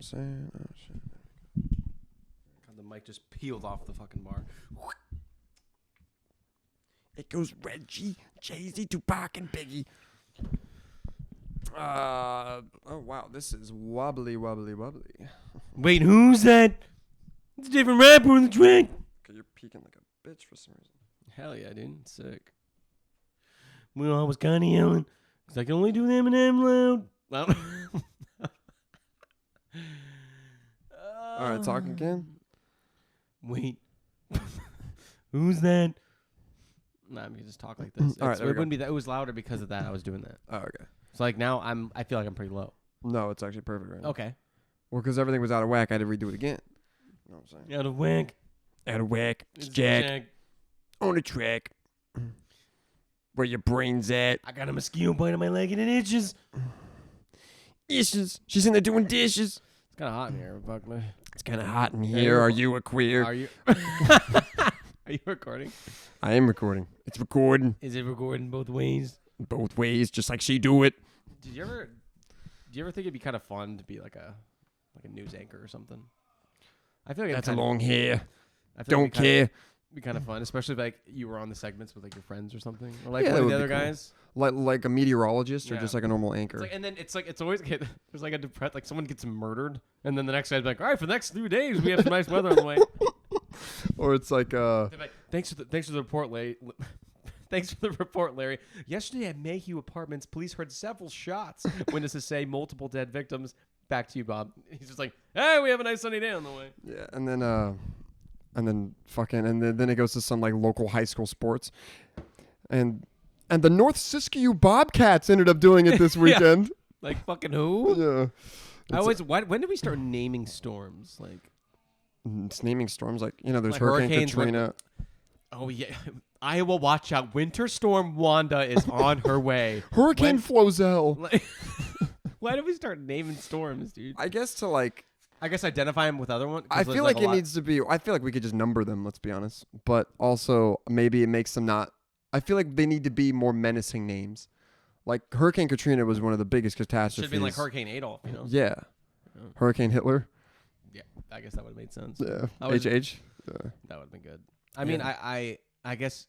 I'm saying? Oh, shit. God, the mic just peeled off the fucking bar. It goes Reggie, Jay-Z, Tupac, and Biggie. Oh, wow. This is wobbly. Wait, who's that? It's a different rapper in the track. Okay, you're peeking like a bitch for some reason. Hell yeah, dude. Sick. Well, I was kind of yelling because I can only do Eminem loud. Well, All right, talk again. Wait. Who's that? Nah, we can just talk like this. All right, It wouldn't be that. It was louder because of that. I was doing that. Oh, okay. So like now I feel like I'm pretty low. No, it's actually perfect right now. Okay. Well, because everything was out of whack, I had to redo it again. You know what I'm saying? Out of whack. Out of whack. It's Jack. On the track. Where your brain's at. I got a mosquito bite on my leg and it itches. Issues. She's in there doing dishes. It's kind of hot in here. Fuck me. It's kind of hot in here. Are you a queer? Are you? Are you recording? I am recording. It's recording Is it recording both ways? both ways, just like she do it. Do you ever think it'd be kind of fun to be like a news anchor or something? I feel like That's a long hair. I feel Don't like care. It'd be kind of fun, especially if like you were on the segments with like your friends or something, or like Yeah, one that of the would other be cool. guys. Like a meteorologist or Yeah. just like a normal anchor. It's like, and then it's always there's like a depressed, like someone gets murdered, and then the next guy's like, all right, for the next 3 days we have some nice weather on the way. Or it's like They're like, thanks for the report, Larry. Thanks for the report, Larry. Yesterday at Mayhew Apartments, police heard several shots. Witnesses say multiple dead victims. Back to you, Bob. He's just like, hey, we have a nice sunny day on the way. yeah, and then it goes to some like local high school sports. And the North Siskiyou Bobcats ended up doing it this Yeah. weekend. Like fucking who? Yeah. When did we start naming storms? Like, It's naming storms like, there's Like Hurricane hurricanes, Katrina. oh yeah, Iowa, watch out! Winter Storm Wanda is on her way. Hurricane Flozell. Like, why did we start naming storms, dude? I guess to like I guess identify them with other ones. I feel like it needs to be I feel like we could just number them, let's be honest. But also maybe it makes them not I feel like they need to be more menacing names. Like Hurricane Katrina was one of the biggest catastrophes. Should have been like Hurricane Adolf, you know? Yeah. Yeah. Hurricane Hitler. Yeah, I guess that would have made sense. Yeah. I was- HH. Yeah. That would have been good. I mean, I guess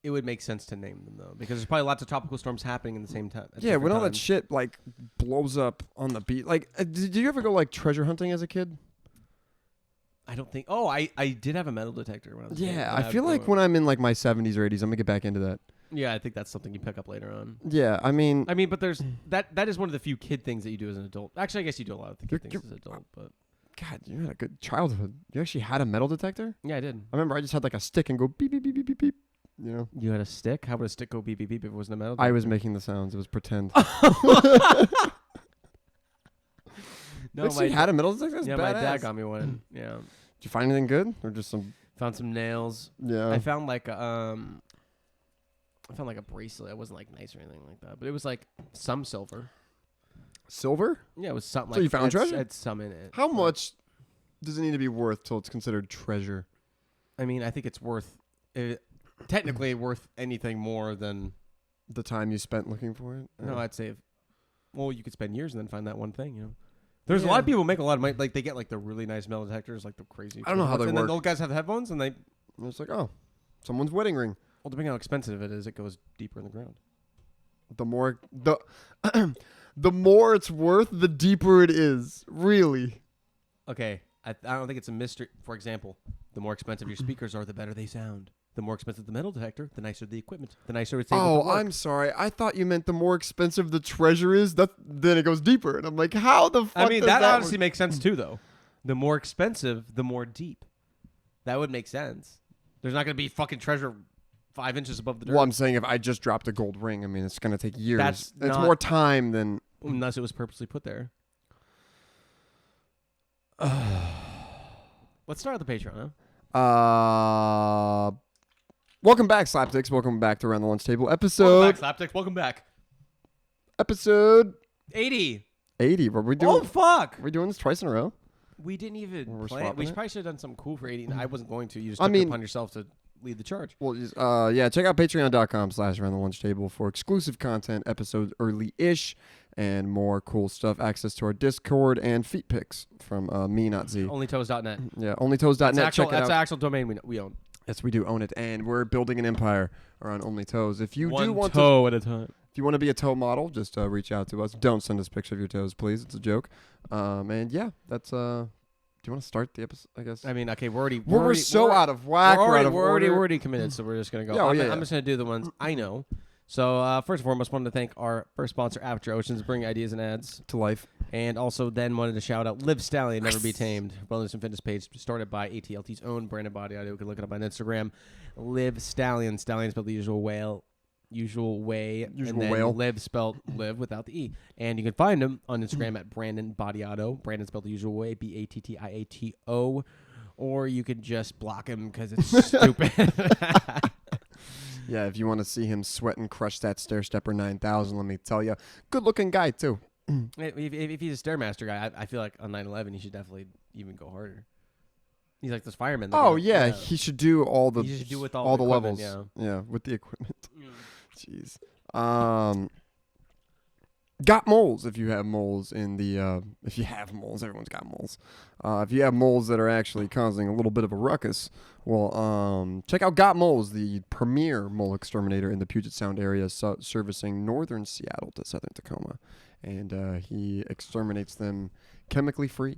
it would make sense to name them though, because there's probably lots of tropical storms happening in the same time. Yeah, when all that shit like blows up on the beach. Like, did you ever go like treasure hunting as a kid? I don't think. Oh, I did have a metal detector when I was a kid. Yeah, I feel like when I'm in like my 70s or 80s, I'm gonna get back into that. Yeah, I think that's something you pick up later on. Yeah, I mean, But there's that is one of the few kid things that you do as an adult. Actually, I guess you do a lot of the kid things as an adult, but God, you had a good childhood. You actually had a metal detector? yeah, I did. I remember I just had like a stick and go beep beep beep beep beep beep. You know, You had a stick? How would a stick go beep beep beep if it wasn't a metal? I was making the sounds. It was pretend. No, Wait, so you had a metal detector? That's yeah, badass. my dad got me one. Yeah, Did you find anything good or just some? found some nails. Yeah. I found like a bracelet. It wasn't like nice or anything like that, but it was like some silver. Silver? Yeah, it was something. So like you found treasure? Had some in it. How much does it need to be worth till it's considered treasure? I mean, I think it's worth. Technically worth anything more than. The time you spent looking for it? No, I'd say. Well, you could spend years and then find that one thing. You know. There's a lot of people who make a lot of money. Like they get like the really nice metal detectors, like the crazy. I don't know how they and work. then those guys have headphones, and they. And it's like, oh, someone's wedding ring. Well, depending on how expensive it is, it goes deeper in the ground. The more the more it's worth, the deeper it is. Really. Okay, I don't think it's a mystery. For example, the more expensive your speakers are, the better they sound. The more expensive the metal detector, the nicer the equipment, the nicer it's able to work. I'm sorry. I thought you meant the more expensive the treasure is, then it goes deeper. And I'm like, how the fuck I mean, does that that honestly work? makes sense too, though. The more expensive, the more deep. That would make sense. There's not going to be fucking treasure 5 inches above the dirt. Well, I'm saying if I just dropped a gold ring, I mean, it's going to take years. That's it's not- more time than... Unless it was purposely put there. Let's start with the Patreon, huh? Welcome back, Slapsticks. Welcome back to Around the Lunch Table. Welcome Episode... back, Slapsticks. Welcome back. Episode... 80. 80. Were we doing... Oh, fuck. Are we doing this twice in a row? We didn't even We're plan. swapping We it? probably should have done something cool for 80. I wasn't going to. You just I took mean- it upon yourself to lead the charge. Well, yeah, check out patreon.com/around the lunch table for exclusive content, episodes early-ish, and more cool stuff. Access to our Discord and feet pics from me, not Z. Onlytoes.net. Yeah, onlytoes.net. That's Check it an out. actual domain we own. Yes, we do own it, and we're building an empire around Only Toes. If you One do want toe at a time. if you want to be a toe model, just reach out to us. Don't send us a picture of your toes, please. It's a joke. And yeah, that's do you want to start the episode? I guess. I mean, okay, we're so out of whack. We're already committed, so we're just gonna go. I'm just gonna do the ones I know. So first and foremost, wanted to thank our first sponsor, After Oceans, bringing ideas and ads to life. And also then wanted to shout out Live Stallion, Never Be Tamed, wellness and fitness page started by ATLT's own Brandon Bodiado. You can look it up on Instagram. Live Stallion. Stallion spelled the usual way. And then whale. Live spelled live without the E. And you can find him on Instagram at Brandon Bodiado. Brandon spelled the usual way, BATTIATO. Or you could just block him because it's stupid. Yeah, if you want to see him sweat and crush that Stair Stepper 9000, let me tell you. Good looking guy, too. If he's a Stairmaster guy, I feel like on 9/11 he should definitely even go harder. He's like this fireman. Oh, yeah. He should do all the, he should do with all the levels. Yeah, with the equipment. Jeez. Got moles if you have moles in the if you have moles, everyone's got moles. If you have moles that are actually causing a little bit of a ruckus, well, check out Got Moles, the premier mole exterminator in the Puget Sound area, servicing northern Seattle to southern Tacoma, and he exterminates them chemically free,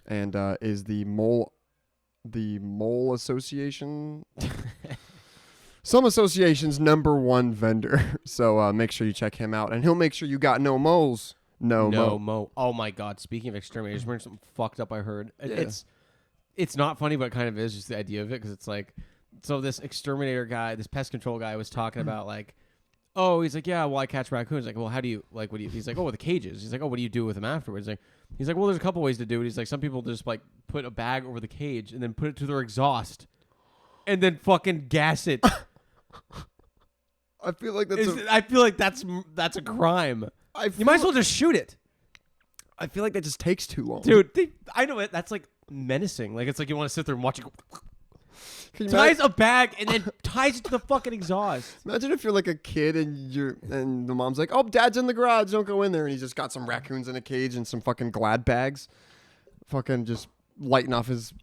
and is the mole association. Some association's #1 vendor. So make sure you check him out. And he'll make sure you got no moles. No mo. Oh, my God. Speaking of exterminators, remember something fucked up I heard? Yeah. It's not funny, but it kind of is, just the idea of it. Because it's like, so this exterminator guy, this pest control guy was talking about like, oh, he's like, yeah, well, I catch raccoons. Like, well, how do you, like, what do you, he's like, oh, with the cages. He's like, oh, what do you do with them afterwards? He's like, well, there's a couple ways to do it. He's like, some people just like put a bag over the cage and then put it to their exhaust and then fucking gas it. I feel like that's a crime. You might as well just shoot it. I feel like that just takes too long. Dude, I know it. That's like menacing. Like, it's like you want to sit there and watch it go. Ties a bag and then ties it to the fucking exhaust. Imagine if you're like a kid and the mom's like, oh, Dad's in the garage, don't go in there. And he's just got some raccoons in a cage and some fucking Glad bags. Fucking just lighting off his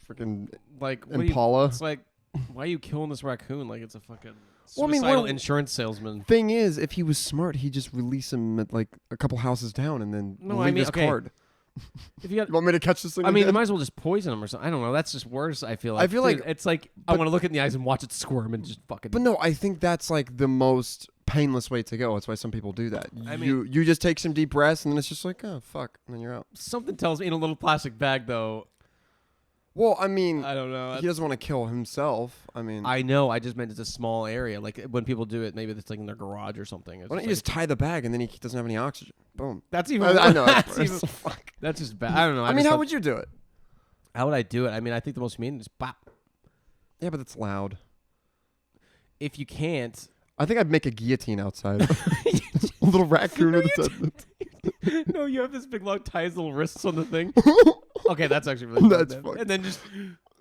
freaking like Impala. It's like, why are you killing this raccoon like it's a fucking suicidal insurance salesman? Thing is, if he was smart, he'd just release him at like a couple houses down and then leave his card. If you want me to catch this thing? I mean, you might as well just poison him or something. I don't know. That's just worse. I feel like. Dude, it's like I want to look it in the eyes and watch it squirm and just fucking. But no, I think that's like the most painless way to go. That's why some people do that. I mean, you just take some deep breaths and then it's just like, oh fuck, and then you're out. Something tells me in a little plastic bag though. Well, I mean, I don't know. He doesn't want to kill himself. I mean, I know. I just meant it's a small area. Like when people do it, maybe it's like in their garage or something. Why don't you just tie the bag and then he doesn't have any oxygen? Boom. That's even. I know. That's just bad. I don't know. I mean, how would you do it? How would I do it? I mean, I think the most humane is bop. Yeah, but it's loud. If you can't, I think I'd make a guillotine outside. A little raccoon with its head. No, you have this big long tie his little wrists on the thing. Okay, that's actually really that's fun. fucking. And then just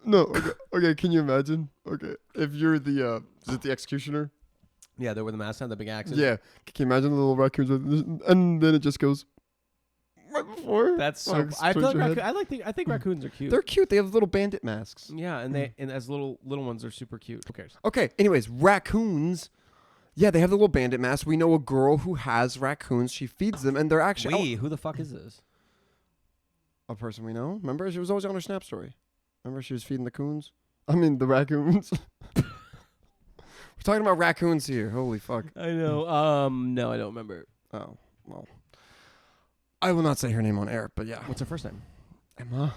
no. Okay, can you imagine? Okay, if you're the is it the executioner? Yeah, they're with the mask on the big axe. Yeah, can you imagine the little raccoons and then it just goes right before? That's so. I feel like I think raccoons are cute. They're cute. They have little bandit masks. Yeah, and as little ones are super cute. Who cares? Okay. Anyways, raccoons. Yeah, they have the little bandit mask. We know a girl who has raccoons. She feeds them, and they're actually. Who the fuck is this? A person we know. Remember, she was always on her Snap story. Remember, she was feeding the coons. I mean, the raccoons. We're talking about raccoons here. Holy fuck. I know. No, I don't remember. Oh well. I will not say her name on air, but yeah. What's her first name? Emma.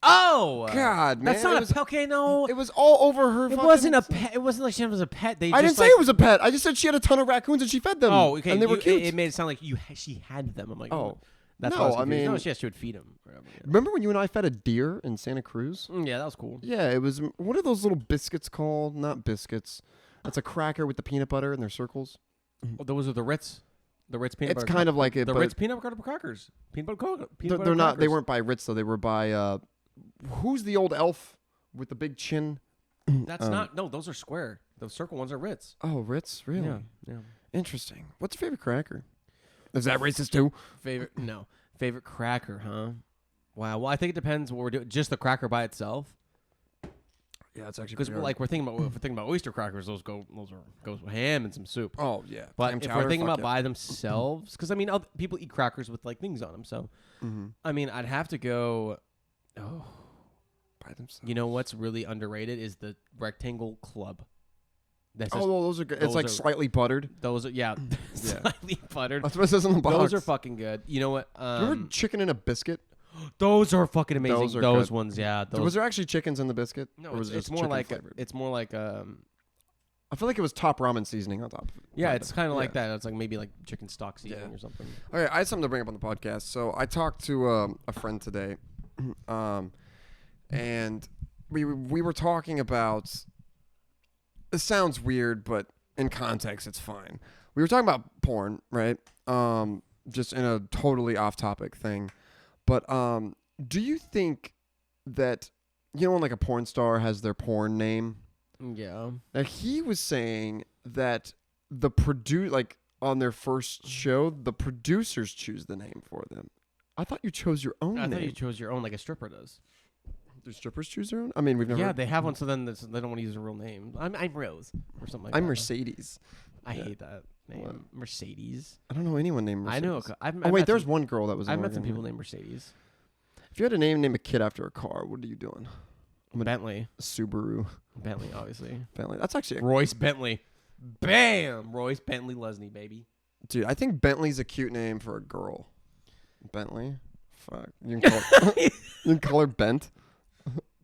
Oh God, man! That's not a pet. Okay, no. It was all over her. It wasn't a pet. It wasn't like she was a pet. I didn't say it was a pet. I just said she had a ton of raccoons and she fed them. Oh, okay. And they were cute. It made it sound like she had them. I'm like, oh, that's no. I mean, no, she would feed them. Remember when you and I fed a deer in Santa Cruz? Yeah, that was cool. Yeah, it was. What are those little biscuits called? Not biscuits. That's a cracker with the peanut butter and they're circles. Oh, those are the Ritz. The Ritz peanut butter. It's kind of like it. The Ritz peanut butter crackers. Peanut butter they're not. They weren't by Ritz though. They were by. Who's the old elf with the big chin. That's not. No, those are square. Those circle ones are Ritz. Oh, Ritz, really? Yeah. Yeah. Interesting. What's your favorite cracker? Is that racist too? Favorite cracker, huh? Wow. Well, I think it depends what we're doing. Just the cracker by itself. Yeah, it's actually Because like we're thinking about oyster crackers, goes with ham and some soup. Oh yeah. But Ham if chowder, we're thinking fuck about by themselves, because I mean, other people eat crackers with like things on them. So, I mean, I'd have to go. Oh, by themselves. you know what's really underrated is the rectangle club. That's those are good. It's like slightly buttered. Those are slightly buttered. That's what it says on the box. Those are fucking good. You know what? Remember chicken in a biscuit? Those are fucking amazing. Those good. ones, yeah. Was there actually chickens in the biscuit? No, or was it's it more like flavored? it's more like I feel like it was top ramen seasoning on top of it. Yeah, it's kind of like that. It's like maybe like chicken stock seasoning or something. Okay, I had something to bring up on the podcast. So I talked to a friend today, and we were talking about. It sounds weird, but in context, it's fine. We were talking about porn, right? Just in a totally off-topic thing. But do you think that, when like a porn star has their porn name? Yeah. Now, he was saying that like on their first show, the producers choose the name for them. I thought you chose your own name. I thought you chose your own like a stripper does. Do strippers choose their own? I mean, we've never... Yeah, they have one, so then they don't want to use a real name. I'm Rose or something like that. I'm Mercedes. I hate that name. What? Mercedes. I don't know anyone named Mercedes. I know. There's one girl that was... I've met some people named Mercedes. If you had to name a kid after a car, what are you doing? Bentley. Subaru. Bentley, obviously. Bentley. That's actually... Royce Bentley. Bam! Royce Bentley Lesney, baby. Dude, I think Bentley's a cute name for a girl. Bentley? Fuck. You can call her Bent?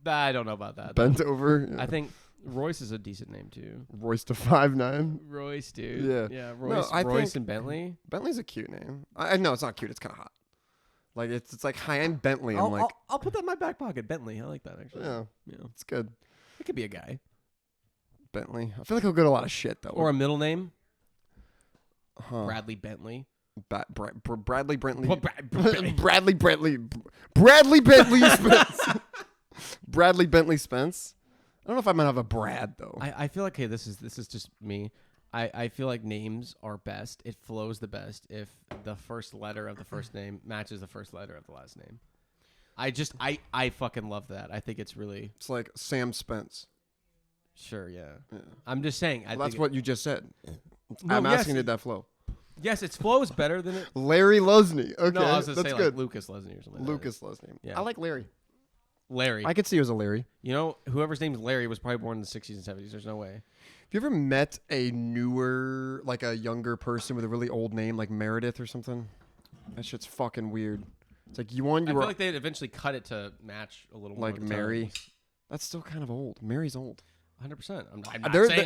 I don't know about that. Bent over? Yeah. I think Royce is a decent name, too. Royce to 5'9"? Royce, dude. Yeah. Yeah, Royce, No, Royce and Bentley. Bentley's a cute name. I know it's not cute. It's kind of hot. Like, it's like, hi, I'm Bentley. I'll put that in my back pocket. Bentley. I like that, actually. Yeah. It's good. It could be a guy. Bentley. I feel like he'll get a lot of shit, though. Or a middle name. Bradley Bentley. Bradley Bentley. Bradley Spence. Bradley Bentley Spence. I don't know if I'm gonna have a Brad though. I feel like this is just me. I feel like names are best. It flows the best if the first letter of the first name matches the first letter of the last name. I fucking love that. I think it's really... It's like Sam Spence. Sure, yeah. I'm just saying. That's what you just said. I'm asking, did that flow? Yes, its flow is better than it. Larry Lesney. Okay, no, I was gonna say good. Like Lucas Lesney or something. Lucas Lesney. Yeah. I like Larry. Larry. I could see he was a Larry. You know, whoever's name's Larry was probably born in the 60s and 70s. There's no way. Have you ever met a newer, like a younger person with a really old name, like Meredith or something? That shit's fucking weird. It's like I feel like they'd eventually cut it to match a little more. Like Mary. That's still kind of old. Mary's old. 100%.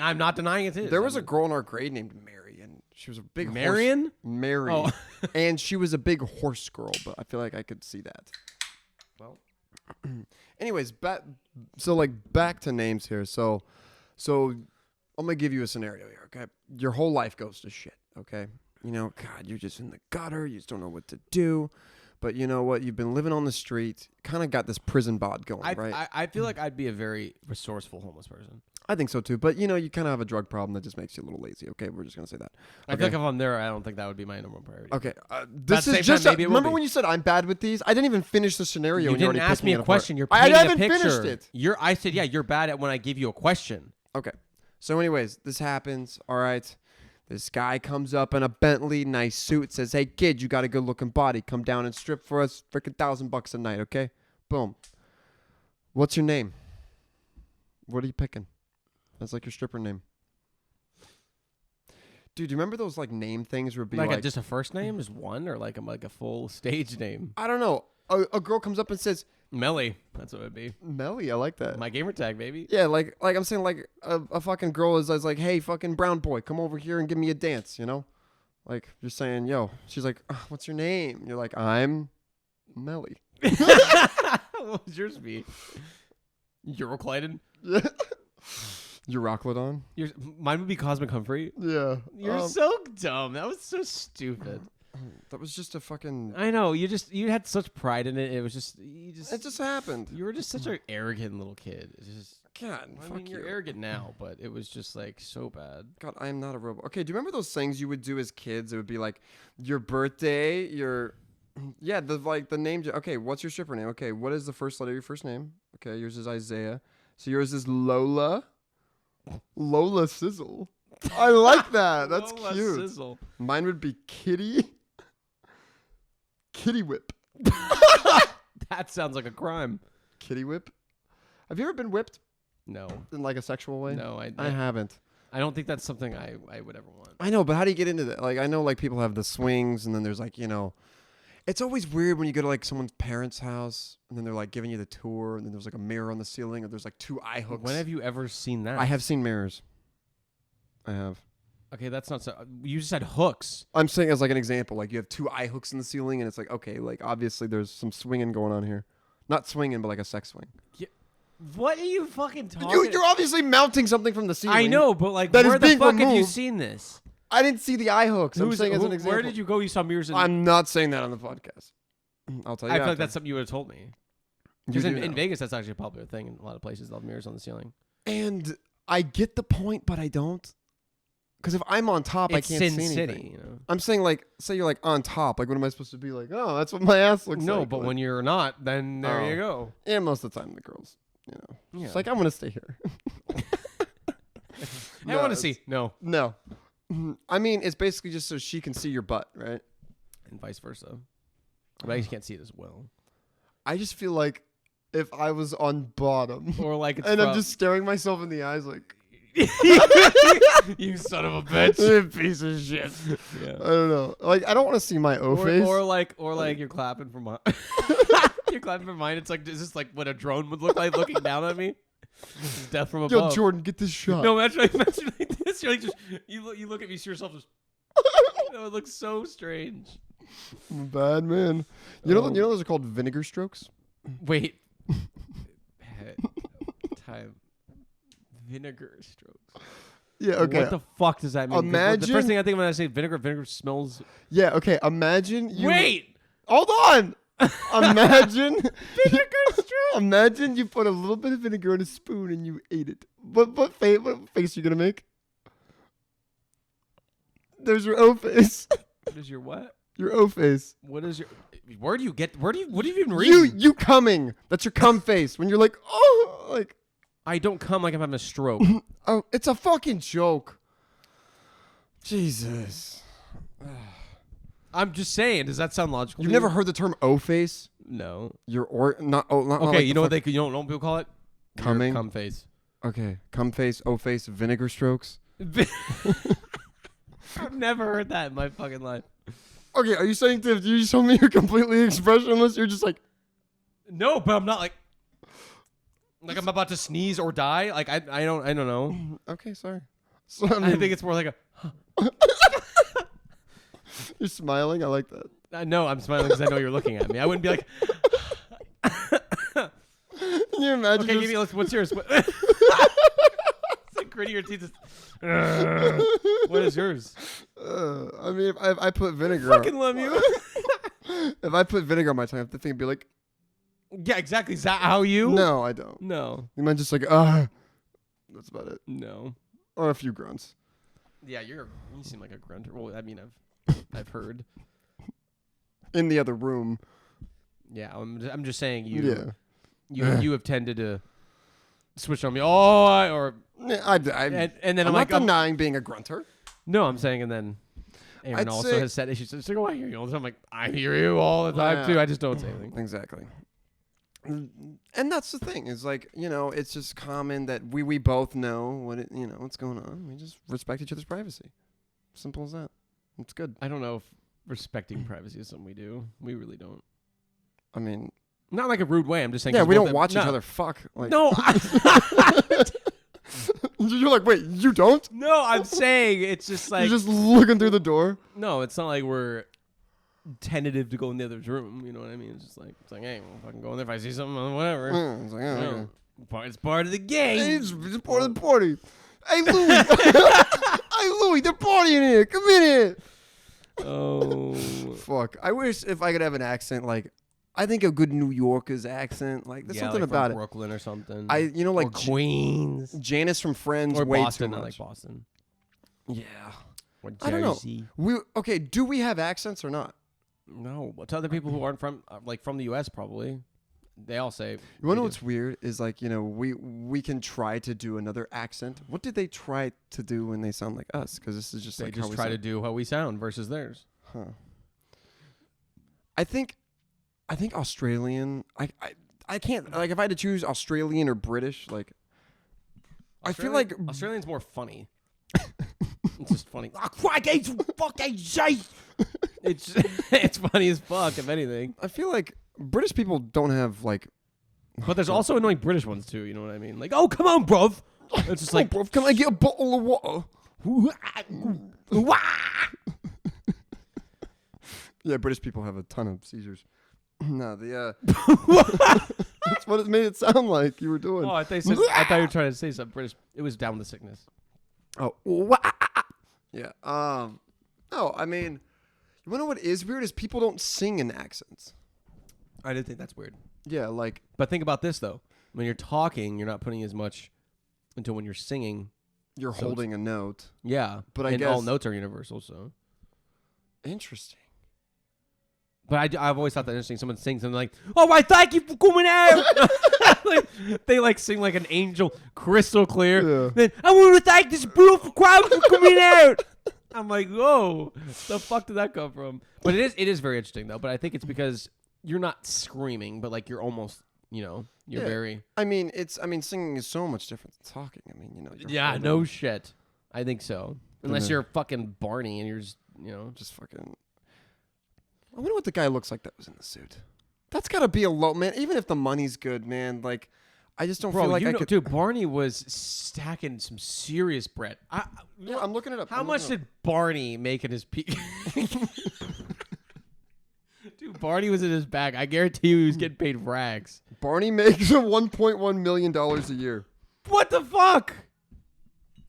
I'm not denying it is. There was a girl in our grade named Mary, and she was a big Marion? Mary. Oh. And she was a big horse girl, but I feel like I could see that. Well. Anyways, back to names here. So I'm going to give you a scenario here, okay? Your whole life goes to shit, okay? God, you're just in the gutter. You just don't know what to do. But you know what? You've been living on the street. Kind of got this prison bod going, right? I feel like I'd be a very resourceful homeless person. I think so too. But you kind of have a drug problem that just makes you a little lazy. Okay, we're just gonna say that. Okay. I feel like if I'm there, I don't think that would be my number one priority. Okay, this is just. Remember when you said I'm bad with these? I didn't even finish the scenario. You didn't ask me a question. You're I painting haven't a picture. finished it. I said, yeah, you're bad at when I give you a question. Okay. So, anyways, this happens. All right. This guy comes up in a Bentley, nice suit, says, "Hey, kid, you got a good-looking body. Come down and strip for us. Freaking $1,000 a night, okay?" Boom. What's your name? What are you picking? That's like your stripper name. Dude, do you remember those like name things where it'd be like just a first name is one or like a full stage name? I don't know. A girl comes up and says Melly. That's what it'd be. Melly, I like that. My gamer tag, baby. Yeah, like I'm saying, like a fucking girl is like, "Hey, fucking brown boy, come over here and give me a dance," Like you're saying, "Yo," she's like, "What's your name?" You're like, "I'm Melly." What would yours be? Euroclidon? Euroclidon? Mine would be Cosmic Humphrey. Yeah. You're so dumb. That was so stupid. That was just a fucking. I know you had such pride in it. It was just It just happened. You were just such an arrogant little kid. It's just God, I fuck mean, you. you're arrogant now, but it was just like so bad. God, I am not a robot. Okay, do you remember those things you would do as kids? It would be like your birthday, the name. Okay, what's your stripper name? Okay, what is the first letter of your first name? Okay, yours is Isaiah. So yours is Lola. Lola Sizzle. I like that. That's Lola cute. Sizzle. Mine would be Kitty. Kitty Whip. That sounds like a crime. Kitty Whip. Have you ever been whipped No. in like a sexual way? No, I haven't. I don't think that's something I would ever want. I know, but how do you get into that? Like, I know like people have the swings, and then there's like, it's always weird when you go to like someone's parents' house, and then they're like giving you the tour, and then there's like a mirror on the ceiling, or there's like 2 eye hooks. When have you ever seen that? I have seen mirrors. I have. Okay, that's not so. You just said hooks. I'm saying as like an example, like you have 2 eye hooks in the ceiling, and it's like, okay, like obviously there's some swinging going on here. Not swinging, but like a sex swing. Yeah. What are you fucking talking? You're obviously mounting something from the ceiling. I know, but like, that where is the being fuck have you removed. seen this? I didn't see the eye hooks. I'm saying as an example. Where did you go? You saw mirrors. I'm not saying that on the podcast. I'll tell you. I feel like after. that's something you would have told me. You Because do in know. Vegas, that's actually a popular thing. In a lot of places, they'll have mirrors on the ceiling. And I get the point, but I don't. Because if I'm on top, It's I can't Sin see anything. City, you know. I'm saying like, say you're like on top. Like, what am I supposed to be like? Oh, that's what my ass looks like. No, but when you're not, then there Oh. you go. Yeah, most of the time the girls, Yeah. it's like I want to stay here. I want to see. No, No, I mean it's basically just so she can see your butt, right? and vice versa. But you can't see it as well. I just feel like if I was on bottom Or like it's and I'm from- just staring myself in the eyes like, you son of a bitch. piece of shit. Yeah. I don't know. Like I don't want to see my O face. Or like you're clapping from mine. You're clapping from mine. It's like, is this like what a drone would look like looking down at me? This is death from above. Yo, Jordan, get this shot. No, imagine like this. You're like just you look at me, see yourself just. It looks so strange. I'm a bad man. You know those are called vinegar strokes. Wait. Time. Vinegar strokes. Yeah. Okay. What the fuck does that mean? 'Cause the Imagine- first thing I think of when I say vinegar smells. Yeah. Okay. Imagine you. Wait. Hold on. Imagine. Vinegar stroke. Imagine you put a little bit of vinegar in a spoon and you ate it. What face are you gonna make? There's your O face. What is your what? Your O face. What is your? What do you even read? You coming. That's your cum face. When you're like, oh, like. I don't come like I'm having a stroke. Oh, it's a fucking joke. Jesus. I'm just saying. Does that sound logical? You've to you? never heard the term O face? No. Not Okay, like you know what you know what people call it? Coming? Cum face. Okay, cum face, O face, vinegar strokes. I've never heard that in my fucking life. Okay, are you saying that you just told me you're completely expressionless? You're just like, No, but I'm not like I'm about to sneeze or die. Like I don't know. okay, sorry. So, I think it's more like you're smiling. I like that. no, I'm smiling because I know you're looking at me. I wouldn't be like, Can you imagine? okay, just, give me. What's yours? It's like gritting your teeth. What is yours? I mean, if I put vinegar. Fucking love you. If I put vinegar on my tongue, the thing would be like, Yeah, exactly. Is that how you? no, I don't. No. You might just like, that's about it. No. Or a few grunts. Yeah, you seem like a grunter. Well, I mean, I've heard. In the other room. Yeah, I'm just saying Yeah. you have tended to switch on me. And then I'm I'm like, not denying being a grunter. no, I'm saying, and then Aaron I'd also say- has said issues. It's like, oh, I hear you all the time. I'm like, I hear you all the time Yeah. too. I just don't say anything. Exactly. And that's the thing. Is like, it's just common that we both know what's going on. We just respect each other's privacy. Simple as that. It's good. I don't know if respecting privacy is something we do. We really don't. I mean, Not like a rude way. I'm just saying. yeah, 'cause we both don't watch no. each other fuck. Like, No, you're like, wait, you don't? no. I'm saying it's just like You're just looking through the door. no. It's not like we're tentative to go in the other's room. You know what I mean? It's just like hey, we'll fucking go in there if I see something, whatever. It's like, oh, You okay. know, it's part of the game. It's part of the party. Hey, Louie. Hey, Louie, they're partying here. Come in here. Oh. Fuck. I wish if I could have an accent like I think a good New Yorker's accent. Like there's something like about from it. Brooklyn or something. Like or Queens. Janice from Friends. Or way Boston. too I much. like Boston. Yeah. Or I don't know. Jersey. Do we have accents or not? No. To other people who aren't from from the U.S. probably. They all say. You wanna know what's weird is like, we can try to do another accent. What did they try to do when they sound like us? Because this is just They like just how we try to sound. do how we sound versus theirs. Huh. I think Australian. I can't like if I had to choose Australian or British. Like, I feel like Australian's more funny. It's just funny. Oh, fucking shit. It's funny as fuck, if anything. I feel like British people don't have like. But there's also annoying British ones too. You know what I mean? Like, oh come on, bruv. It's just like, bruv, can I get a bottle of water? Yeah, British people have a ton of seizures. No, that's what it made it sound like you were doing. Oh, I thought you were trying to say something British. It was down with the sickness. Oh, yeah. No, I mean, you wanna know what is weird is people don't sing in accents. I did think that's weird. Yeah, like. But think about this though. When you're talking, you're not putting as much until when you're singing. You're holding a note. Yeah, but I and guess all notes are universal. So interesting. But I've always thought that interesting. Someone sings something like, "Oh, I thank you for coming out." they sing like an angel, crystal clear. Yeah. Then I want to thank this beautiful crowd for coming out. I'm like, whoa, the fuck did that come from? But it is very interesting though. But I think it's because you're not screaming, but like you're almost, you're very. I mean, singing is so much different than talking. I mean, Yeah, no shit. I think so. Unless you're fucking Barney and you're just, just fucking. I wonder what the guy looks like that was in the suit. That's gotta be a low man. Even if the money's good, man. Like, I just don't feel like I could. Dude, Barney was stacking some serious bread. Yeah, I'm looking it up. How much did Barney make in his peak? Dude, Barney was in his bag. I guarantee you he was getting paid rags. Barney makes $1.1 million a year. What the fuck?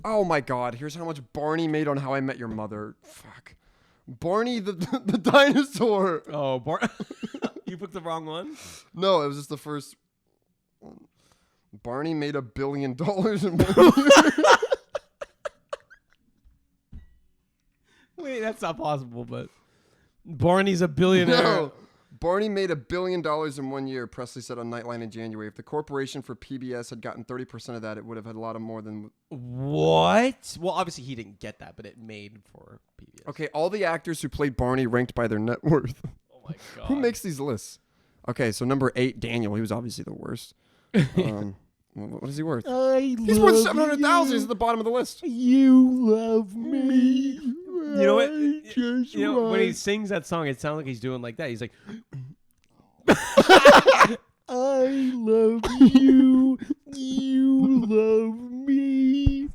Oh my God! Here's how much Barney made on How I Met Your Mother. Fuck. Barney the dinosaur. Oh, you picked the wrong one? No, it was just the first one. Barney made $1 billion in 1 year. Wait, that's not possible, but Barney's a billionaire. No. Barney made $1 billion in 1 year, Presley said on Nightline in January. If the corporation for PBS had gotten 30% of that, it would have had a lot of more than... What? Well, obviously he didn't get that, but it made for PBS. Okay, all the actors who played Barney ranked by their net worth. Oh my God. Who makes these lists? Okay, so number 8, Daniel. He was obviously the worst. What is he worth? He's worth $700,000. He's at the bottom of the list. You love me. You know what? When he sings that song, it sounds like he's doing like that. He's like, I love you. You love me.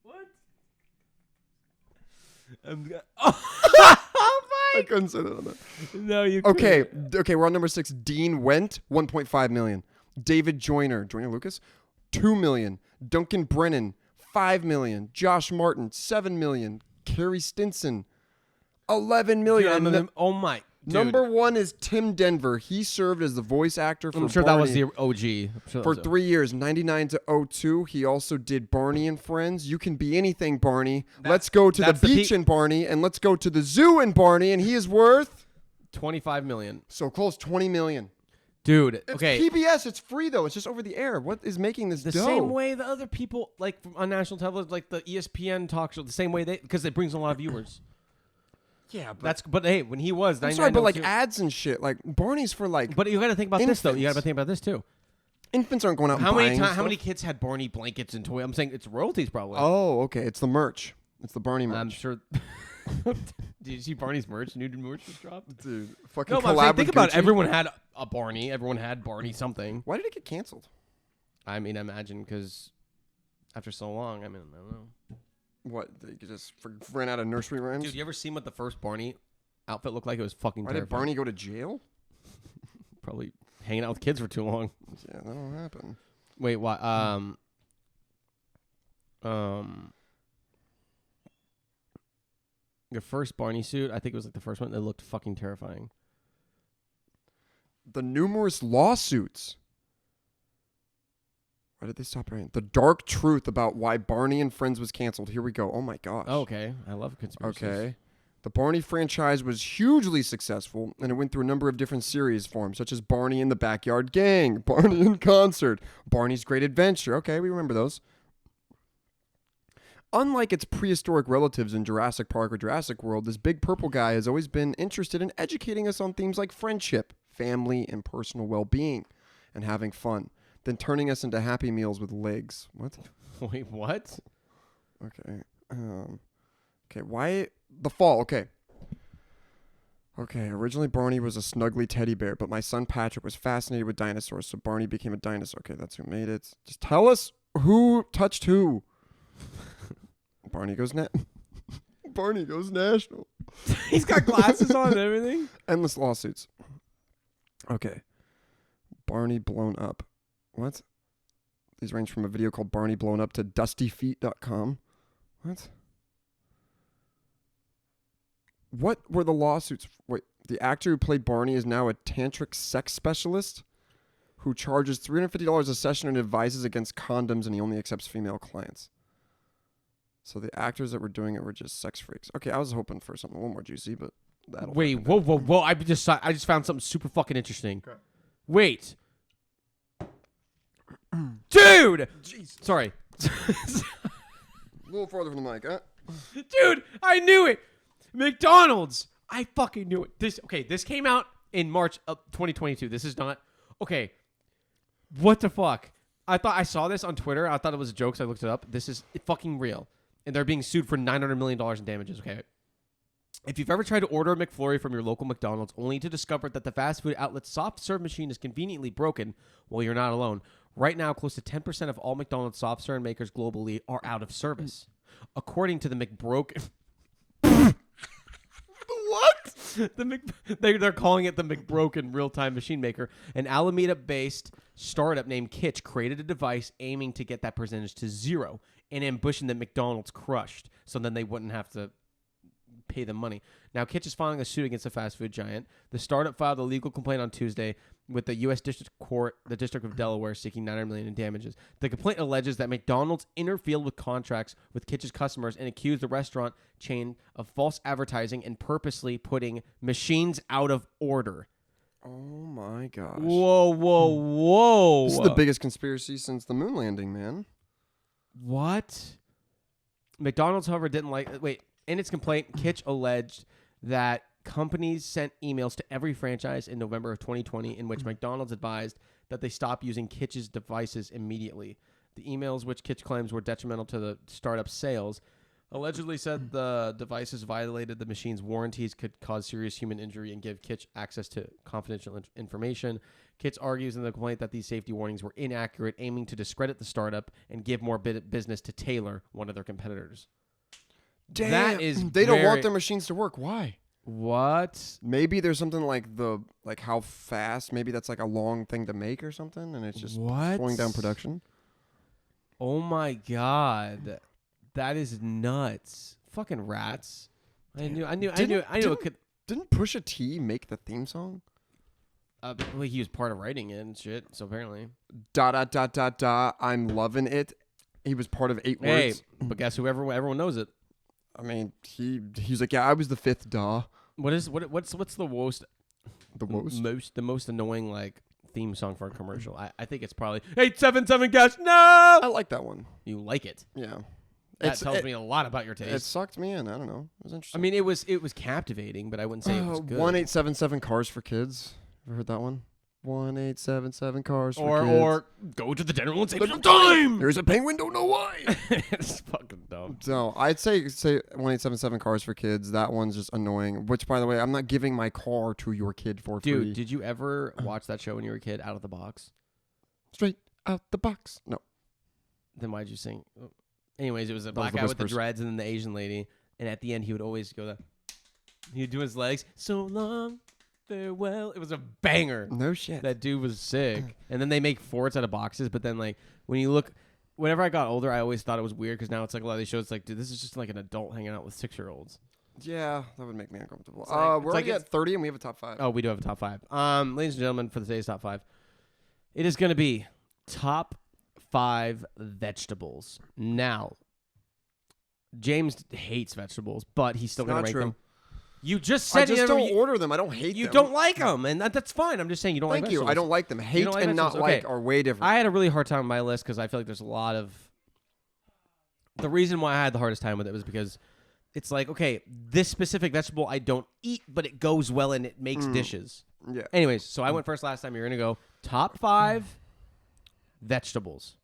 What? I couldn't say that on that. No, you Okay, we're on number 6. Dean Went, $1.5 million. David Joyner Lucas, $2 million. Duncan Brennan, $5 million. Josh Martin, $7 million. Carrie Stinson, $11 million. Dude, oh my. Dude. Number 1 is Tim Denver. He served as the voice actor for I'm sure Barney that was the OG. for 3 years, 99 to 02. He also did Barney and Friends. You can be anything, Barney. Let's go to the beach in Barney, and let's go to the zoo in Barney, and he is worth $25 million. so close, $20 million. Dude, It's okay. PBS. It's free though. It's just over the air. What is making this The dough? same way the other people, like on national television, like the ESPN talk show, the same way because it brings a lot of viewers. Yeah, but But hey, when he was, I'm sorry, but like ads and shit, like Barney's for like. But you got to think about this though. You got to think about this too. Infants aren't going out. How and many buying How stuff. many kids had Barney blankets and toys? I'm saying it's royalties probably. Oh, okay. It's the merch. It's the Barney merch. I'm sure. Did you see Barney's merch? New merch was dropped. Dude, fucking No, but I'm collab saying, with think about it. Gucci. Everyone had a Barney. Everyone had Barney something. Why did it get canceled? I mean, imagine because after so long. I mean, I don't know. What? They just ran out of nursery rhymes? Dude, you ever seen what the first Barney outfit looked like? It was fucking Why did terrifying. Barney go to jail? Probably hanging out with kids for too long. Yeah, that'll happen. Wait, what? Your first Barney suit, I think it was like the first one. That looked fucking terrifying. The numerous lawsuits. Why did they stop writing? The dark truth about why Barney and Friends was canceled. Here we go. Oh my gosh. Oh, okay. I love conspiracies. Okay. The Barney franchise was hugely successful, and it went through a number of different series forms, such as Barney and the Backyard Gang, Barney in Concert, Barney's Great Adventure. Okay, we remember those. Unlike its prehistoric relatives in Jurassic Park or Jurassic World, this big purple guy has always been interested in educating us on themes like friendship, family, and personal well-being, and having fun, then turning us into Happy Meals with legs. What? Wait, what? Okay. Okay, why... The Fall, okay. Okay, originally Barney was a snuggly teddy bear, but my son Patrick was fascinated with dinosaurs, so Barney became a dinosaur. Okay, that's who made it. Just tell us who touched who. Barney goes Barney goes national. He's got glasses on and everything. Endless lawsuits. Okay. Barney blown up. What? These range from a video called Barney Blown Up to dustyfeet.com. What? What were the lawsuits? Wait, the actor who played Barney is now a tantric sex specialist who charges $350 a session and advises against condoms, and he only accepts female clients. So the actors that were doing it were just sex freaks. Okay, I was hoping for something a little more juicy, but that'll... Wait, whoa. I just found something super fucking interesting. Okay. Wait. Dude! Jeez. Sorry. A little farther from the mic, huh? Dude, I knew it! McDonald's! I fucking knew it. This came out in March of 2022. This is not... Okay. What the fuck? I saw this on Twitter. I thought it was a joke, so I looked it up. This is fucking real. And they're being sued for $900 million in damages, okay? If you've ever tried to order a McFlurry from your local McDonald's only to discover that the fast food outlet's soft serve machine is conveniently broken, well, you're not alone. Right now, close to 10% of all McDonald's soft serve makers globally are out of service. According to the McBroken... What? They're calling it the McBroken real-time machine maker. An Alameda-based startup named Kitch created a device aiming to get that percentage to zero, an ambition that McDonald's crushed, so then they wouldn't have to pay them money. Now, Kitch is filing a suit against the fast food giant. The startup filed a legal complaint on Tuesday with the U.S. District Court, the District of Delaware, seeking $900 million in damages. The complaint alleges that McDonald's interfered with contracts with Kitch's customers and accused the restaurant chain of false advertising and purposely putting machines out of order. Oh my gosh. Whoa. This is the biggest conspiracy since the moon landing, man. What? McDonald's, however, didn't like... Wait, in its complaint, Kitch alleged that companies sent emails to every franchise in November of 2020 in which McDonald's advised that they stop using Kitch's devices immediately. The emails, which Kitch claims were detrimental to the startup's sales, allegedly said the devices violated the machine's warranties, could cause serious human injury, and give Kitch access to confidential information. Kitch argues in the complaint that these safety warnings were inaccurate, aiming to discredit the startup and give more business to Taylor, one of their competitors. Damn, that is they don't want their machines to work. Why? What? Maybe there's something like how fast. Maybe that's like a long thing to make or something, and it's just slowing down production. Oh my god, that is nuts! Fucking rats! I knew it could. Didn't Pusha T make the theme song? Well, he was part of writing it and shit. So apparently, ... I'm loving it. He was part of 8 words. But guess who? Everyone knows it. I mean, he's like, yeah, I was the 5th duh. What's the worst? The most annoying like theme song for a commercial. I think it's probably 877 gas. No, I like that one. You like it? Yeah. That tells me a lot about your taste. It sucked me in. I don't know. It was interesting. I mean, it was captivating, but I wouldn't say it was good. 1877 Cars for Kids. Ever heard that one? 1877 Cars for Kids. Or go to the general and save some time. There's a penguin, don't know why. It's fucking dumb. So I'd say 1877 Cars for Kids. That one's just annoying. Which, by the way, I'm not giving my car to your kid for free. Dude, did you ever watch that show when you were a kid, Out of the Box? Straight out the box. No. Then why'd you sing? Anyways, it was a black guy with the dreads and then the Asian lady. And at the end, he would always go he would do his legs. So long. Farewell. It was a banger. No shit. That dude was sick. And then they make forts out of boxes, but then like when you look, whenever I got older, I always thought it was weird because now it's like a lot of these shows. It's like, dude, this is just like an adult hanging out with 6-year-olds. Yeah, that would make me uncomfortable. It's like- We're it's like already it's- at 30 and we have a top 5. Oh, we do have a top 5. Ladies and gentlemen, for today's top 5, it is going to be top 5 vegetables. Now, James hates vegetables, but he's still It's going not to rank true. them. You just said I just you never- don't order them. I don't hate You them. don't like them, and that's fine. I'm just saying you don't like Thank you. vegetables. I don't like them. Hate don't like and not vegetables. like Okay. are way different. I had a really hard time on my list because I feel like there's a lot of... The reason why I had the hardest time with it was because it's like, okay, this specific vegetable I don't eat, but it goes well and it makes dishes. Yeah. Anyways, so I went first last time. You're going to go top 5 vegetables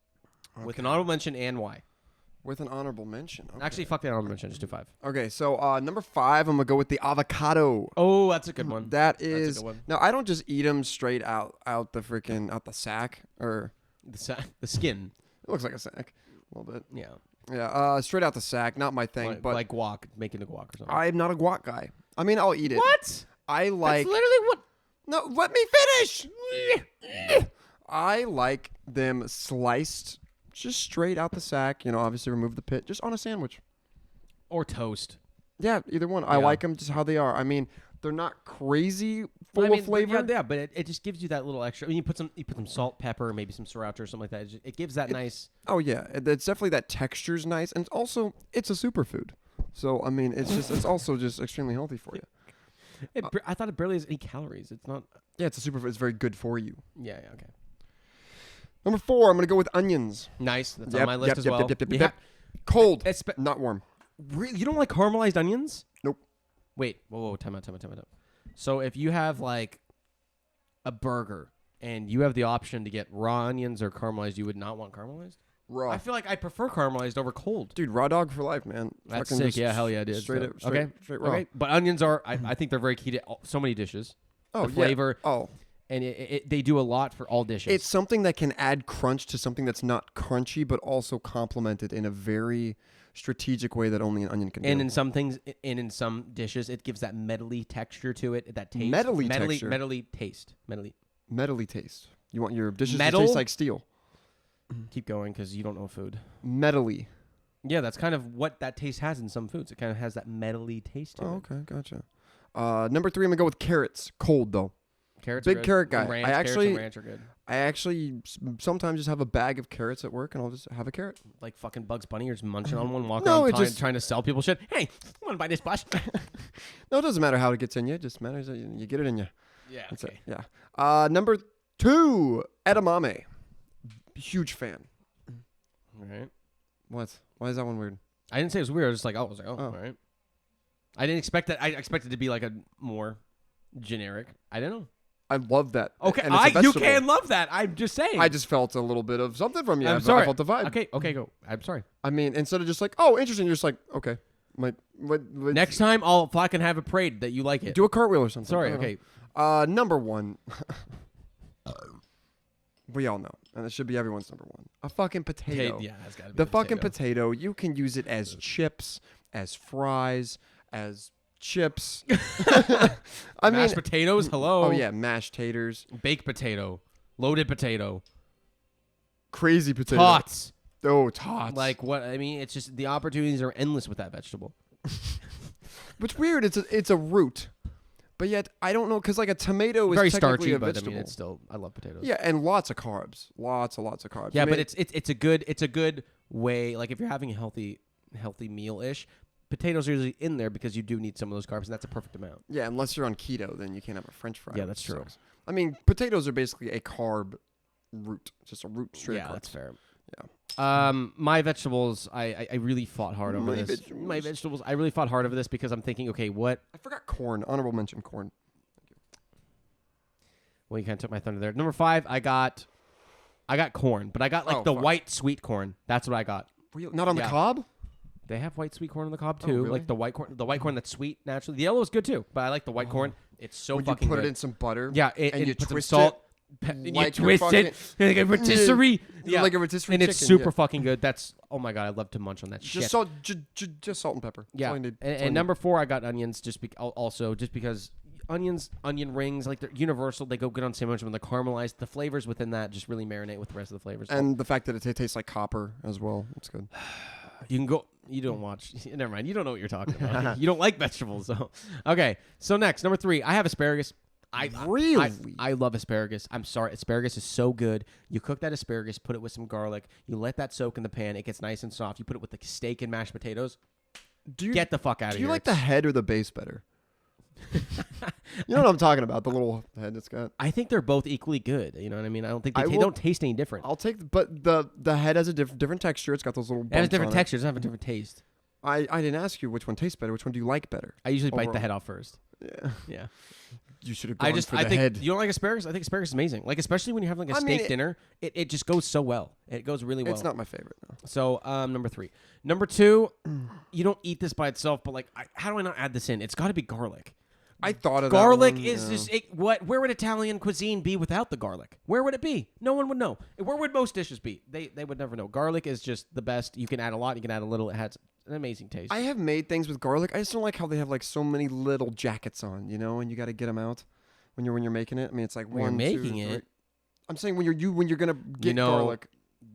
with an honorable mention and why. With an honorable mention. Okay. Actually, fuck the honorable mention. Just do 5. Okay, so number 5, I'm gonna go with the avocado. Oh, that's a good one. That That's a is good one. now. I don't just eat them straight out the sack, or The skin. it looks like a sack a little bit. Yeah. Yeah, straight out the sack. Not my thing, Like, but like guac, making the guac or something. I'm not a guac guy. I mean, I'll eat it. What? I like. That's literally what... No, let me finish. I like them sliced, just straight out the sack. You know, obviously remove the pit, just on a sandwich. Or toast. Yeah, either one. I Yeah. like them just how they are. I mean, they're not crazy full of flavor. Yeah, but it just gives you that little extra. I mean, you put some salt, pepper, maybe some sriracha or something like that. It gives that nice. Oh yeah, it's definitely that texture's nice, and also it's a superfood. So I mean, it's also just extremely healthy for you. I thought it barely has any calories. It's not. Yeah, it's a superfood. It's very good for you. Yeah. Okay. Number 4, I'm gonna go with onions. Nice. That's on my list as well. Yep. Cold, Espe- not warm. Really? You don't like caramelized onions? Nope. Wait. Whoa. Time out. So if you have like a burger and you have the option to get raw onions or caramelized, you would not want caramelized? Raw. I feel like I prefer caramelized over cold. Dude, raw dog for life, man. That's Fucking sick. just Yeah, hell yeah, dude. Straight So- up, straight, straight raw. Okay. But onions are, I think they're very key to so many dishes. Oh, The flavor. Yeah. Oh, And they do a lot for all dishes. it's something that can add crunch to something that's not crunchy, but also complement it in a very strategic way that only an onion can and do. in some things, and in some dishes, it gives that metally texture to it. That taste. Metally texture? Metally taste. Metally. Metally taste. You want your dishes Metal? to taste like steel. Keep going because you don't know food. Metally. Yeah, that's kind of what that taste has in some foods. It kind of has that metally taste to Oh, it. okay, gotcha. Number 3, I'm gonna go with carrots. Cold though. Carrots Big are good. carrot guy. And ranch, I carrots actually- and ranch are good. I actually sometimes just have a bag of carrots at work, and I'll just have a carrot. Like fucking Bugs Bunny, you're just munching on one, walking No, around it trying, just- trying to sell people shit. Hey, want to buy this bush? No, it doesn't matter how it gets in you. It just matters that you get it in you. Yeah. That's Okay. it. Yeah. Number 2, edamame. Huge fan. All right. What? Why is that one weird? I didn't say it was weird. I was just like, oh, Oh. all right. I didn't expect that. I expected it to be like a more generic. I don't know. I love that. Okay, and it's a you vegetable. can love that. I'm just saying. I just felt a little bit of something from you. I'm I sorry. felt the vibe. Okay, go. I'm sorry. I mean, instead of just like, oh, interesting, you're just like, okay. What, Next time, I'll fucking have a parade that you like it. do a cartwheel or something. Sorry. I don't Okay. know. Number 1. We all know, and it should be everyone's number 1. A fucking potato. Yeah, that's gotta be The fucking potato. You can use it as chips, as fries, as chips. I mean, Mashed potatoes. Hello. oh yeah, mashed taters, Baked potato. Loaded potato. crazy potato. Tots. Oh, tots. Like what? I mean, it's just the opportunities are endless with that vegetable. What's weird? It's a root, but yet I don't know because like a tomato is Very technically starchy, a but I vegetable. mean, it's still. I love potatoes. Yeah, and lots of carbs, lots of carbs. Yeah, I mean, but it's a good way. Like if you're having a healthy meal ish, potatoes are usually in there because you do need some of those carbs, and that's a perfect amount. yeah, unless you're on keto, then you can't have a French fry. Yeah, which that's true. sucks. I mean, potatoes are basically a carb root, just a root straight. Yeah, of carbs. that's fair. Yeah. My vegetables, I really fought hard over My this. vegetables. My vegetables, I really fought hard over this because I'm thinking, okay, what? I forgot corn. Honorable mention corn. Well, you kind of took my thunder there. Number 5, I got corn, but I got like Oh, the fuck. white sweet corn. That's what I got. Not on the Yeah. cob. They have white sweet corn on the cob Oh, too, really? like the white corn that's sweet naturally. The yellow is good too, but I like the white corn. It's so Would you fucking put good. it in some butter? Yeah, and you put some twist salt. it You like you're twist it like a rotisserie. Yeah, like a rotisserie and it's chicken, super yeah. fucking good. That's oh my god, I love to munch on that Just shit. salt, just salt and pepper. That's Yeah, all I need. and, That's all I and need. number 4, I got onions. Also just because onion rings, like they're universal. They go good on sandwich when they're caramelized. The flavors within that just really marinate with the rest of the flavors. And the fact that it tastes like copper as well. It's good. You can go. You don't watch. Never mind. You don't know what you're talking about. You don't like vegetables, so okay. So next, number 3, I have asparagus. I love asparagus. I'm sorry, asparagus is so good. You cook that asparagus, put it with some garlic. You let that soak in the pan. It gets nice and soft. You put it with the steak and mashed potatoes. Get the fuck out of here. Do you like the head or the base better? You know what I'm talking about? The little head it's got. I think they're both equally good. You know what I mean? I don't think they don't taste any different. I'll take, but the head has a different texture. It's got those little. It has a different texture. It doesn't have a different taste. I didn't ask you which one tastes better. Which one do you like better? I usually bite the head off first. Yeah. Yeah. You should have gone for the think head. You don't like asparagus? I think asparagus is amazing. Like, especially when you're having like a steak dinner, it just goes so well. It goes really well. It's not my favorite though. So number 3. Number 2, you don't eat this by itself, but like, how do I not add this in? It's got to be garlic. I thought of garlic that one, is just where would Italian cuisine be without the garlic? Where would it be? No one would know. Where would most dishes be? They would never know. Garlic is just the best. You can add a lot. You can add a little. It has an amazing taste. I have made things with garlic. I just don't like how they have like so many little jackets on, you know, and you got to get them out when you're making it. I mean, it's like when you're making it. I'm saying when you're gonna get garlic.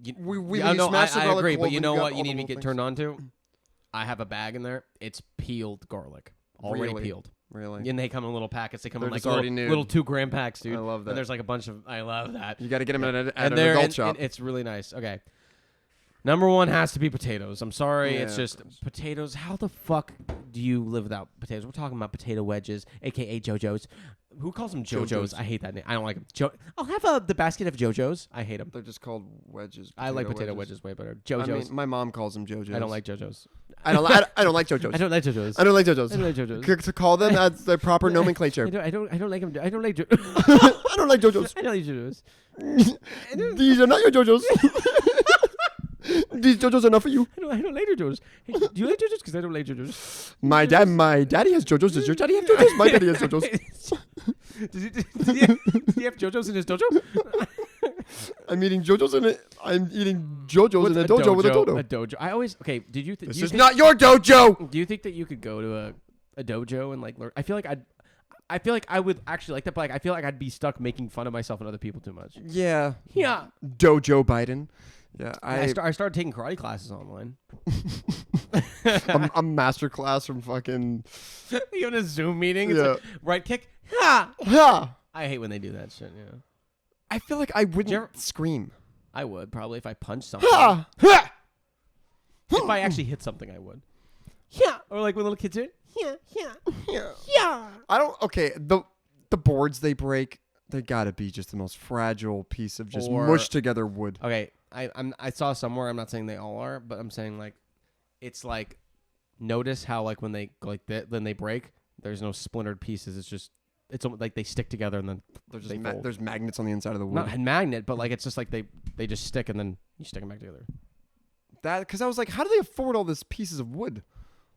I agree, but you know what? You need to get turned on to. I have a bag in there. It's peeled garlic, already peeled. Really? And they come in little packets. They come in like little 2-gram packs, dude. I love that. And there's like a bunch of. I love that. You got to get them at an adult shop. And it's really nice. Okay. Number 1 has to be potatoes. I'm sorry. Yeah, it's just potatoes. How the fuck do you live without potatoes? We're talking about potato wedges, a.k.a. JoJo's. Who calls them JoJo's? I hate that name. I don't like them. I'll have the basket of JoJo's. I hate them. They're just called wedges. I like potato wedges way better. JoJo's. I mean, my mom calls them JoJo's. I don't like JoJo's. I don't like JoJo's. I don't like JoJo's. I don't like JoJo's. To call them that's the proper nomenclature. I don't like them. I don't like I don't like JoJo's. I don't like JoJo's. These are not your JoJo's. These JoJo's are not for you. I don't like JoJo's. Hey, do you like JoJo's? Because I don't like JoJo's. My daddy has JoJo's. Does your daddy have JoJo's? My daddy has JoJo's. Does he have JoJo's in his dojo? I'm eating JoJo's in it. I'm eating JoJo's in a dojo with a dodo. A dojo. I always Did you? This is not your dojo. Do you think that you could go to a dojo and like learn? I feel like I would actually like that, but like I feel like I'd be stuck making fun of myself and other people too much. Yeah. Yeah. Dojo Biden. Yeah. I started taking karate classes online. a master class from fucking. You in a Zoom meeting? It's Yeah. like, right kick. Ha. Ha. I hate when they do that shit. Yeah. I feel like I wouldn't scream. I would probably if I punched something. Ha. Ha. If I actually hit something, I would. Yeah. Or like when little kids do it. Yeah. Yeah. Yeah. Yeah. I don't. Okay. The boards they break, they gotta be just the most fragile piece of just mushed together wood. Okay. I saw somewhere. I'm not saying they all are, but I'm saying like, it's like, notice how like when they like then they break, there's no splintered pieces. It's like they stick together and then there's magnets on the inside of the wood. Not a magnet, but like it's just like they just stick and then you stick them back together. That because I was like, how do they afford all these pieces of wood?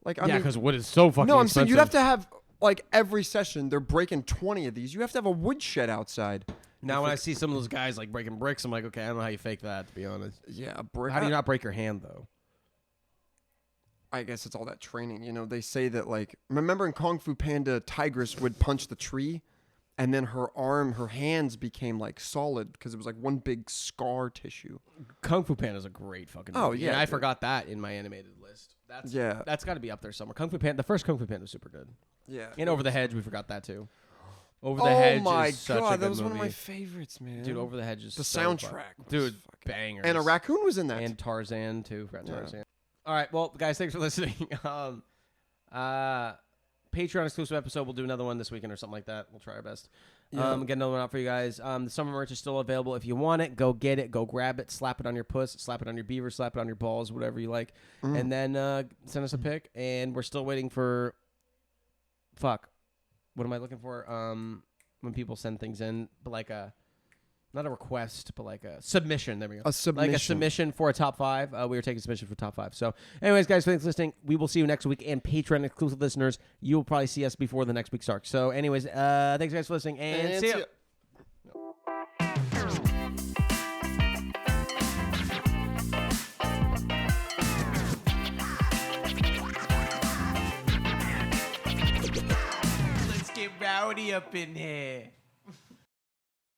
Like because wood is so fucking. No, I'm expensive. saying you'd have to have like every session they're breaking 20 of these. You have to have a wood shed outside. Now, when I see some of those guys like breaking bricks, I'm like, okay, I don't know how you fake that, to be honest. Yeah, a brick. How do you not break your hand though? I guess it's all that training. You know, they say that like remember in Kung Fu Panda, Tigress would punch the tree. And then her hands became like solid because it was like one big scar tissue. Kung Fu Panda is a great fucking movie. Oh, yeah. And I forgot that in my animated list. That's got to be up there somewhere. Kung Fu Panda, the first Kung Fu Panda was super good. Yeah. And Over the Hedge, we forgot that too. Over the Hedge is such a good movie. That was one of my favorites, man. Dude, Over the Hedge is the so soundtrack. Fun. Dude, bangers. And a raccoon was in that. And Tarzan too. Tarzan. All right, well, guys, thanks for listening. Patreon exclusive episode. We'll do another one this weekend or something like that. We'll try our best. Yeah. Get another one out for you guys. The summer merch is still available. If you want it, go get it. Go grab it. Slap it on your puss. Slap it on your beaver. Slap it on your balls. Whatever you like. And then send us a pic. And we're still waiting for... Fuck. What am I looking for? When people send things in. But like a... Not a request, but like a submission. There we go. A submission. Like a submission for a top 5. We were taking submission for top 5. So, anyways, guys, thanks for listening. We will see you next week. And Patreon exclusive listeners, you will probably see us before the next week starts. So, anyways, thanks, guys, for listening. And see ya. Let's get rowdy up in here.